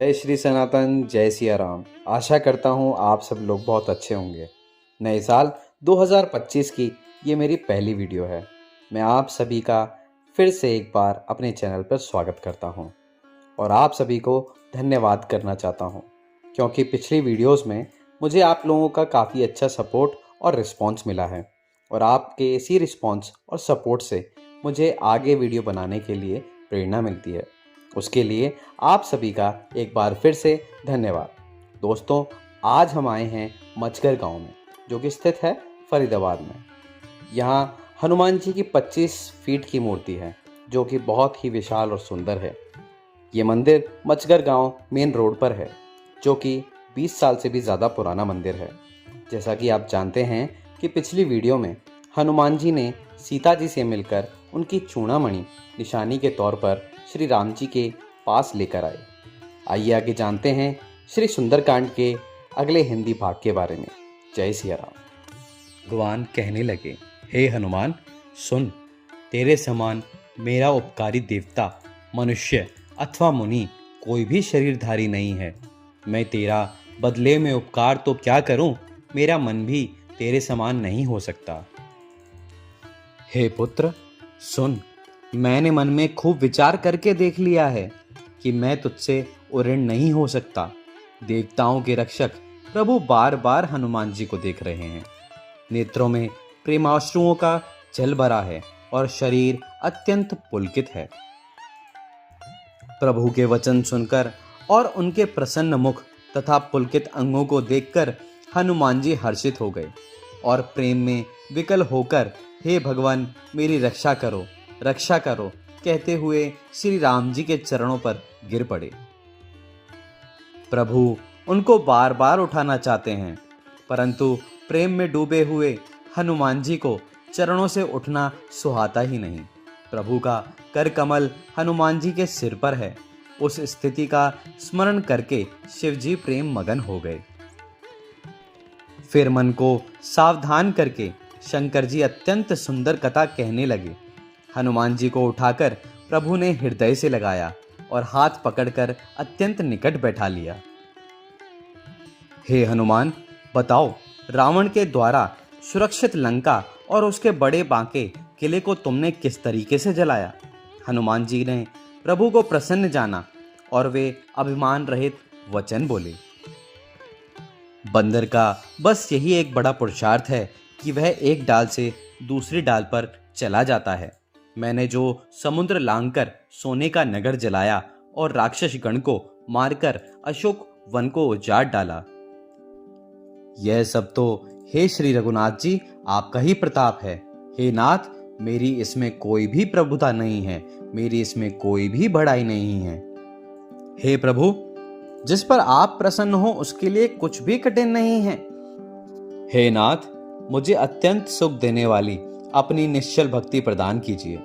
जय श्री सनातन, जय सिया राम। आशा करता हूँ आप सब लोग बहुत अच्छे होंगे। नए साल 2025 की ये मेरी पहली वीडियो है। मैं आप सभी का फिर से एक बार अपने चैनल पर स्वागत करता हूँ और आप सभी को धन्यवाद करना चाहता हूँ, क्योंकि पिछली वीडियोस में मुझे आप लोगों का काफ़ी अच्छा सपोर्ट और रिस्पॉन्स मिला है और आपके इसी रिस्पॉन्स और सपोर्ट से मुझे आगे वीडियो बनाने के लिए प्रेरणा मिलती है। उसके लिए आप सभी का एक बार फिर से धन्यवाद। दोस्तों, आज हम आए हैं मचगर गांव में, जो कि स्थित है फरीदाबाद में। यहाँ हनुमान जी की 25 फीट की मूर्ति है, जो कि बहुत ही विशाल और सुंदर है। ये मंदिर मचगर गांव मेन रोड पर है, जो कि 20 साल से भी ज़्यादा पुराना मंदिर है। जैसा कि आप जानते हैं कि पिछली वीडियो में हनुमान जी ने सीता जी से मिलकर उनकी चूड़ामणि निशानी के तौर पर श्री राम जी के पास लेकर आए। आइए आगे जानते हैं श्री सुंदरकांड के अगले हिंदी भाग के बारे में। जय सिया राम। भगवान कहने लगे, हे हनुमान सुन, तेरे समान मेरा उपकारी देवता, मनुष्य अथवा मुनि कोई भी शरीरधारी नहीं है। मैं तेरा बदले में उपकार तो क्या करूं, मेरा मन भी तेरे समान नहीं हो सकता। हे पुत्र सुन, मैंने मन में खूब विचार करके देख लिया है कि मैं तुझसे उऋण नहीं हो सकता। देवताओं के रक्षक प्रभु बार बार हनुमान जी को देख रहे हैं। नेत्रों में प्रेमाश्रुओं का जल भरा है और शरीर अत्यंत पुलकित है। प्रभु के वचन सुनकर और उनके प्रसन्न मुख तथा पुलकित अंगों को देखकर हनुमान जी हर्षित हो गए और प्रेम में विकल होकर हे भगवान मेरी रक्षा करो, रक्षा करो कहते हुए श्री राम जी के चरणों पर गिर पड़े। प्रभु उनको बार बार उठाना चाहते हैं, परंतु प्रेम में डूबे हुए हनुमान जी को चरणों से उठना सुहाता ही नहीं। प्रभु का कर कमल हनुमान जी के सिर पर है। उस स्थिति का स्मरण करके शिव जी प्रेम मगन हो गए। फिर मन को सावधान करके शंकर जी अत्यंत सुंदर कथा कहने लगे। हनुमान जी को उठाकर प्रभु ने हृदय से लगाया और हाथ पकड़कर अत्यंत निकट बैठा लिया। हे हनुमान, बताओ, रावण के द्वारा सुरक्षित लंका और उसके बड़े बांके किले को तुमने किस तरीके से जलाया? हनुमान जी ने प्रभु को प्रसन्न जाना और वे अभिमान रहित वचन बोले। बंदर का बस यही एक बड़ा पुरुषार्थ है कि वह एक डाल से दूसरी डाल पर चला जाता है। मैंने जो समुद्र लांघकर सोने का नगर जलाया और राक्षस गण को मारकर अशोक वन को उजाड़ डाला, यह सब तो हे श्री रघुनाथ जी आपका ही प्रताप है। हे नाथ, मेरी इसमें कोई भी प्रभुता नहीं है, मेरी इसमें कोई भी बड़ाई नहीं है। हे प्रभु, जिस पर आप प्रसन्न हो उसके लिए कुछ भी कठिन नहीं है। हे नाथ, मुझे अत्यंत सुख देने वाली अपनी निश्चल भक्ति प्रदान कीजिए।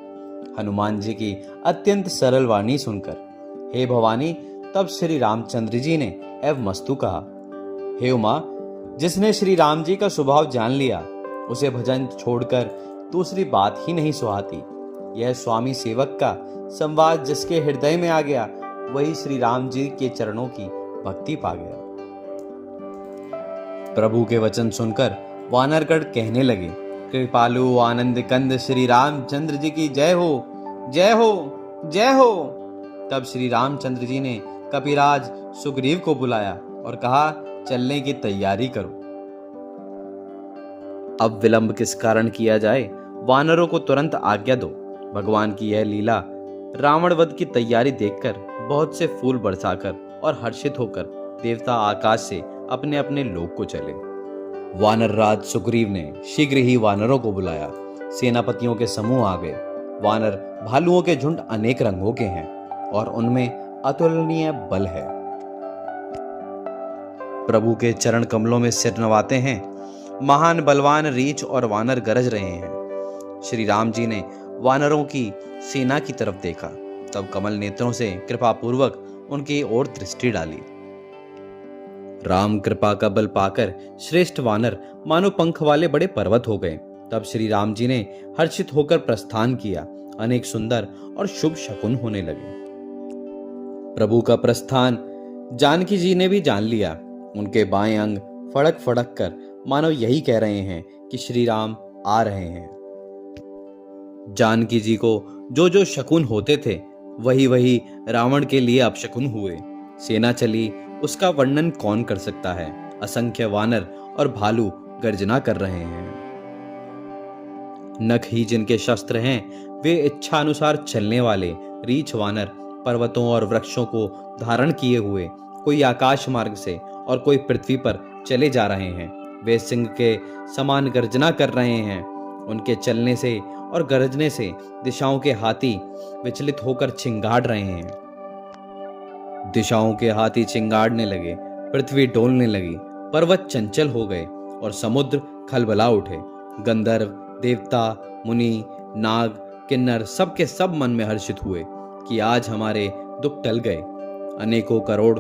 हनुमान जी की अत्यंत सरल वाणी सुनकर हे भवानी, तब श्री रामचंद्र जी ने एव मस्तु कहा। हे उमा, जिसने श्री राम जी का स्वभाव जान लिया उसे भजन छोड़कर दूसरी बात ही नहीं सुहाती। यह स्वामी सेवक का संवाद जिसके हृदय में आ गया वही श्री राम जी के चरणों की भक्ति पा गया। प्रभु के वचन सुनकर वानरगण कहने लगे, कृपालु आनंद कंद श्री रामचंद्र जी की जय हो, जय हो, जय हो। तब श्री रामचंद्र जी ने कपिराज सुग्रीव को बुलाया और कहा, चलने की तैयारी करो। अब विलंब किस कारण किया जाए, वानरों को तुरंत आज्ञा दो। भगवान की यह लीला रावण वध की तैयारी देखकर बहुत से फूल बरसाकर और हर्षित होकर देवता आकाश से अपने अपने लोक को चले। वानर राज सुग्रीव ने शीघ्र ही वानरों को बुलाया। सेनापतियों के समूह आ गए। वानर भालुओं के झुंड अनेक रंगों के हैं और उनमें अतुलनीय बल है। प्रभु के चरण कमलों में सिर नवाते हैं। महान बलवान रीछ और वानर गरज रहे हैं। श्री राम जी ने वानरों की सेना की तरफ देखा, तब कमल नेत्रों से कृपा पूर्वक उनकी ओर दृष्टि डाली। राम कृपा का बल पाकर श्रेष्ठ वानर मानो पंख वाले बड़े पर्वत हो गए। तब श्री राम जी ने हर्षित होकर प्रस्थान किया। अनेक सुंदर और शुभ शकुन होने लगे। प्रभु का प्रस्थान जानकी जी ने भी जान लिया। उनके बाएं अंग फड़क फड़क कर मानो यही कह रहे हैं कि श्री राम आ रहे हैं। जानकी जी को जो जो शकुन होते थे वही वही रावण के लिए अपशकुन हुए। सेना चली, उसका वर्णन कौन कर सकता है। असंख्य वानर और भालू गर्जना कर रहे हैं। नख ही जिनके शस्त्र हैं, वे इच्छा अनुसार चलने वाले रीछ वानर पर्वतों और वृक्षों को धारण किए हुए कोई आकाश मार्ग से और कोई पृथ्वी पर चले जा रहे हैं। वे सिंह के समान गर्जना कर रहे हैं। उनके चलने से और गरजने से दिशाओं के हाथी विचलित होकर चिंगाड़ रहे हैं। दिशाओं के हाथी चिंगाड़ने लगे, पृथ्वी डोलने लगी, पर्वत चंचल हो गए और समुद्र खलबला उठे। गंधर्व, देवता, मुनि, नाग, किन्नर सबके सब मन में हर्षित हुए कि आज हमारे दुख टल गए। अनेकों करोड़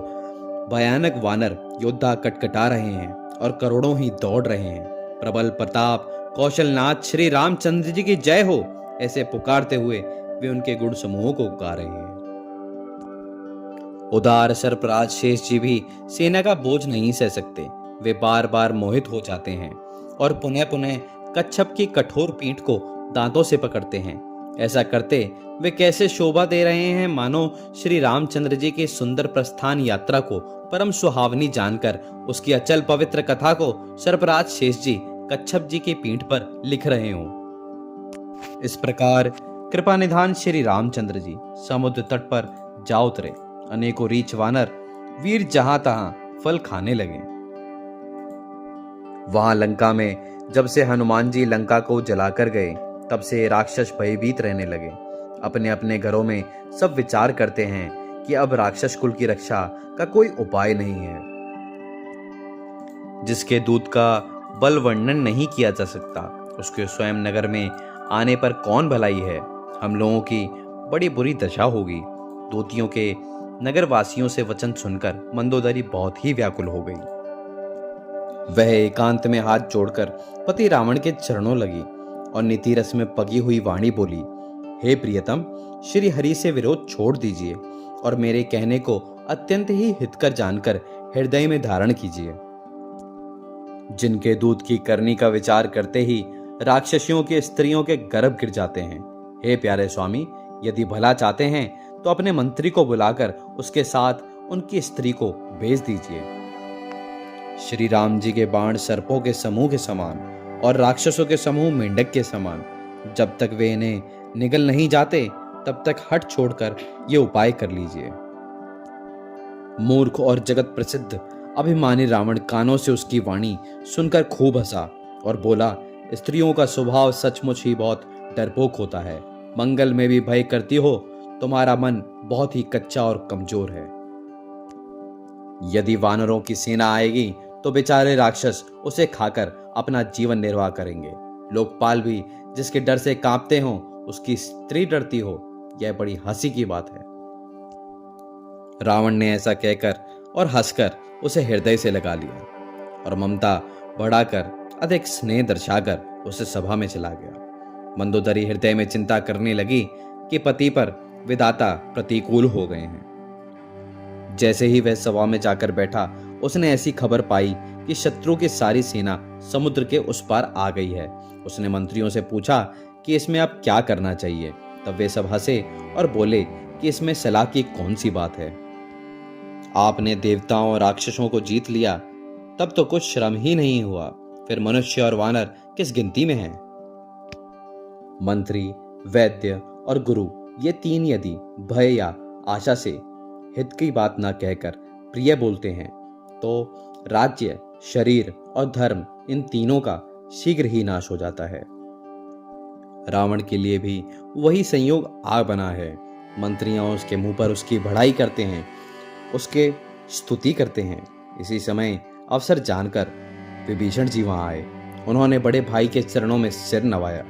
भयानक वानर योद्धा कटकटा रहे हैं और करोड़ों ही दौड़ रहे हैं। प्रबल प्रताप कौशलनाथ श्री रामचंद्र जी की जय हो, ऐसे पुकारते हुए वे उनके गुण समूहों को गा रहे हैं। उदार सर्पराज शेष जी भी सेना का बोझ नहीं सह सकते। वे बार बार मोहित हो जाते हैं और पुनः पुनः कच्छप की कठोर पीठ को दांतों से पकड़ते हैं। ऐसा करते वे कैसे शोभा दे रहे हैं, मानो श्री रामचंद्र जी की सुंदर प्रस्थान यात्रा को परम सुहावनी जानकर उसकी अचल पवित्र कथा को सर्पराज शेष जी कच्छप जी की पीठ पर लिख रहे हों। इस प्रकार कृपा निधान श्री रामचंद्र जी समुद्र तट पर जा उतरे। अनेकों रीछ वानर वीर जहां तहां फल खाने लगे। वहां लंका में जब से हनुमान जी लंका को जलाकर गए, तब से राक्षस भयभीत रहने लगे। अपने अपने घरों में सब विचार करते हैं कि अब राक्षस कुल की रक्षा का कोई उपाय नहीं है। जिसके दूत का बल वर्णन नहीं किया जा सकता, उसके स्वयं नगर में आने पर कौन भलाई है। हम लोगों की बड़ी बुरी दशा होगी। दूतियों के नगरवासियों से वचन सुनकर मंदोदरी बहुत ही व्याकुल हो गई। वह एकांत में हाथ जोड़कर पति रावण के चरणों लगी और नीति रस में पगी हुई वाणी बोली, हे प्रियतम, श्री हरि से विरोध छोड़ दीजिए और मेरे कहने को अत्यंत ही हितकर जानकर हृदय में धारण कीजिए। जिनके दूत की करनी का विचार करते ही राक्षसियों के स्त्रियों के गर्भ गिर जाते हैं। हे प्यारे स्वामी, यदि भला चाहते हैं तो अपने मंत्री को बुलाकर उसके साथ उनकी स्त्री को भेज दीजिए। श्री राम जी के बाण सर्पों के समूह के समान और राक्षसों के समूह मेंढक के समान। जब तक वे इन्हें निगल नहीं जाते, तब तक हट छोड़कर ये उपाय कर लीजिए। मूर्ख और जगत प्रसिद्ध अभिमानी रावण कानों से उसकी वाणी सुनकर खूब हंसा और बोला, स्त्रियों का स्वभाव सचमुच ही बहुत डरपोक होता है। मंगल में भी भय करती हो। तुम्हारा मन बहुत ही कच्चा और कमजोर है। यदि वानरों की सेना आएगी तो बेचारे राक्षस उसे खाकर अपना जीवन निर्वाह करेंगे। लोकपाल भी जिसके डर से कांपते हों, उसकी स्त्री डरती हो, यह बड़ी हंसी की बात है। रावण ने ऐसा कहकर और हंसकर उसे हृदय से लगा लिया और ममता बढ़ाकर अधिक स्नेह दर्शाकर उसे सभा में चला गया। मंदोदरी हृदय में चिंता करने लगी कि पति पर विधाता प्रतिकूल हो गए हैं। जैसे ही वह सभा में जाकर बैठा, उसने ऐसी खबर पाई कि शत्रु की सारी सेना समुद्र के उस पार आ गई है। उसने मंत्रियों से पूछा कि इसमें अब क्या करना चाहिए। तब वे सब हंसे और बोले कि इसमें सलाह की कौन सी बात है। आपने देवताओं और राक्षसों को जीत लिया, तब तो कुछ श्रम ही नहीं हुआ, फिर मनुष्य और वानर किस गिनती में हैं? मंत्री, वैद्य और गुरु, ये तीन यदि भय या आशा से हित की बात न कहकर प्रिय बोलते हैं, तो राज्य, शरीर और धर्म, इन तीनों का शीघ्र ही नाश हो जाता है। रावण के लिए भी वही संयोग आ बना है। मंत्रियां उसके मुंह पर उसकी बढ़ाई करते हैं, उसके स्तुति करते हैं। इसी समय अवसर जानकर विभीषण जी वहां आए। उन्होंने बड़े भाई के चरणों में सिर नवाया।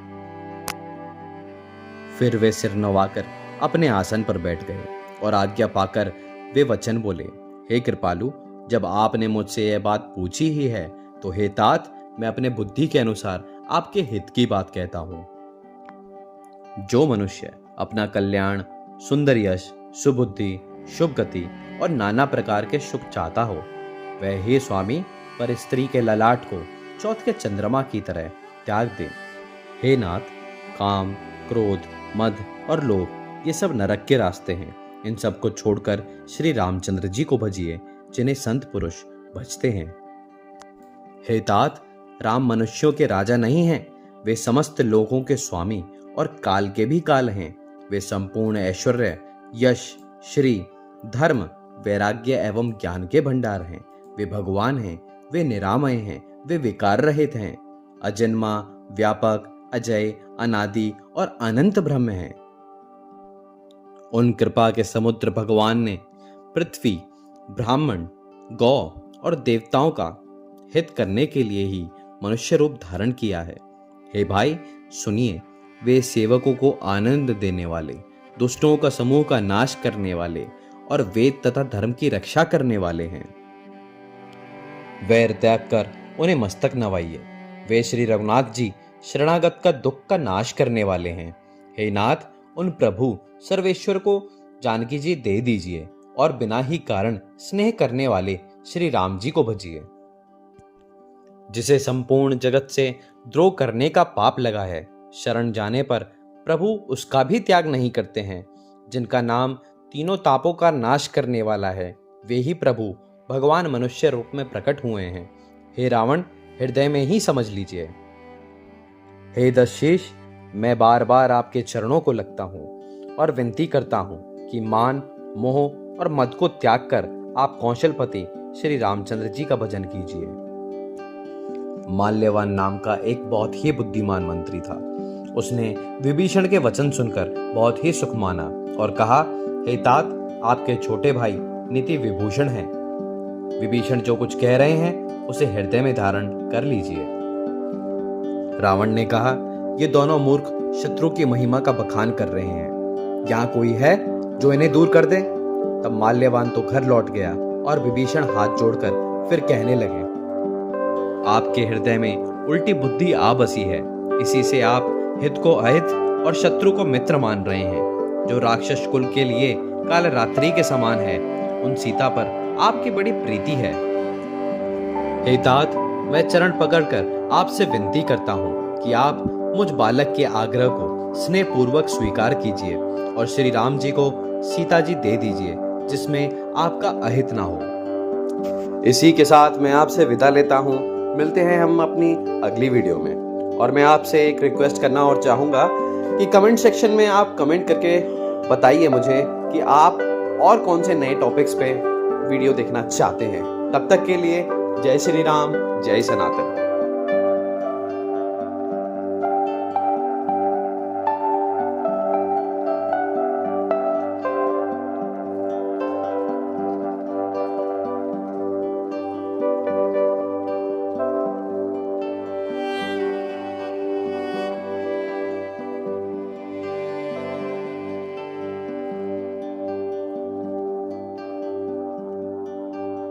फिर वे सिर नवाकर अपने आसन पर बैठ गए और आज्ञा पाकर वे वचन बोले, हे कृपालु, जब आपने मुझसे यह बात पूछी ही है, तो हे तात, मैं अपने बुद्धि के अनुसार आपके हित की बात कहता हूं। जो मनुष्य अपना कल्याण, सुंदर यश, सुबुद्धि, शुभ गति और नाना प्रकार के सुख चाहता हो, वह हे स्वामी पर स्त्री के ललाट को चौथ के चंद्रमा की तरह त्याग दे। हे नाथ, काम, क्रोध, मद और लोभ ये सब नरक के रास्ते हैं। इन सब को छोड़कर श्री रामचंद्र जी को भजिए, जिन्हें संत पुरुष भजते हैं। हे तात, राम मनुष्यों के राजा नहीं हैं, वे समस्त लोगों के स्वामी और काल के भी काल हैं। वे संपूर्ण ऐश्वर्य, यश, श्री, धर्म, वैराग्य एवं ज्ञान के भंडार हैं। वे भगवान हैं, वे निरामय हैं, वे विकार रहित हैं, अजन्मा, व्यापक, अजय, अनादि और अनंत ब्रह्म हैं। उन कृपा के समुद्र भगवान ने पृथ्वी, ब्राह्मण, गौ और देवताओं का हित करने के लिए ही मनुष्य रूप धारण किया है। हे भाई सुनिए, वे सेवकों को आनंद देने वाले, दुष्टों का समूह का नाश करने वाले और वेद तथा धर्म की रक्षा करने वाले हैं। वैर त्याग कर उन्हें मस्तक नवाइए। वे श्री रघुनाथ जी शरणागत का दुख का नाश करने वाले हैं। हे नाथ, उन प्रभु सर्वेश्वर को जानकी जी दे दीजिए और बिना ही कारण स्नेह करने वाले श्री राम जी को भजिए। जिसे संपूर्ण जगत से द्रोह करने का पाप लगा है, शरण जाने पर प्रभु उसका भी त्याग नहीं करते हैं। जिनका नाम तीनों तापों का नाश करने वाला है, वे ही प्रभु भगवान मनुष्य रूप में प्रकट हुए हैं। हे रावण, हृदय में ही समझ लीजिए। हे दशशीष, मैं बार बार आपके चरणों को लगता हूँ और विनती करता हूँ कि मान, मोह और मद को त्याग कर आप कौशलपति श्री रामचंद्र जी का भजन कीजिए। माल्यवान नाम का एक बहुत ही बुद्धिमान मंत्री था। उसने विभीषण के वचन सुनकर बहुत ही सुख माना और कहा, हे तात, आपके छोटे भाई नीति विभूषण हैं। विभीषण जो कुछ कह रहे हैं उसे हृदय में धारण कर लीजिए। रावण ने कहा, ये दोनों मूर्ख शत्रु की महिमा का बखान कर रहे हैं। यहाँ कोई है जो इन्हें दूर कर दे? तब माल्यवान तो घर लौट गया और विभीषण हाथ जोड़कर फिर कहने लगे, आपके हृदय में उल्टी बुद्धि आ बसी है। इसी से आप हित को अहित और शत्रु को मित्र मान रहे हैं। जो राक्षस कुल के लिए काल रात्रि के समान है, उन सीता पर आपकी बड़ी प्रीति है। हे तात, मैं चरण पकड़कर आपसे विनती करता हूँ कि आप मुझ बालक के आग्रह को स्नेह पूर्वक स्वीकार कीजिए और श्री राम जी को सीता जी दे दीजिए, जिसमें आपका अहित ना हो। इसी के साथ मैं आपसे विदा लेता हूँ। मिलते हैं हम अपनी अगली वीडियो में। और मैं आपसे एक रिक्वेस्ट करना और चाहूँगा कि कमेंट सेक्शन में आप कमेंट करके बताइए मुझे कि आप और कौन से नए टॉपिक्स पे वीडियो देखना चाहते हैं। तब तक के लिए जय श्री राम, जय सनातन।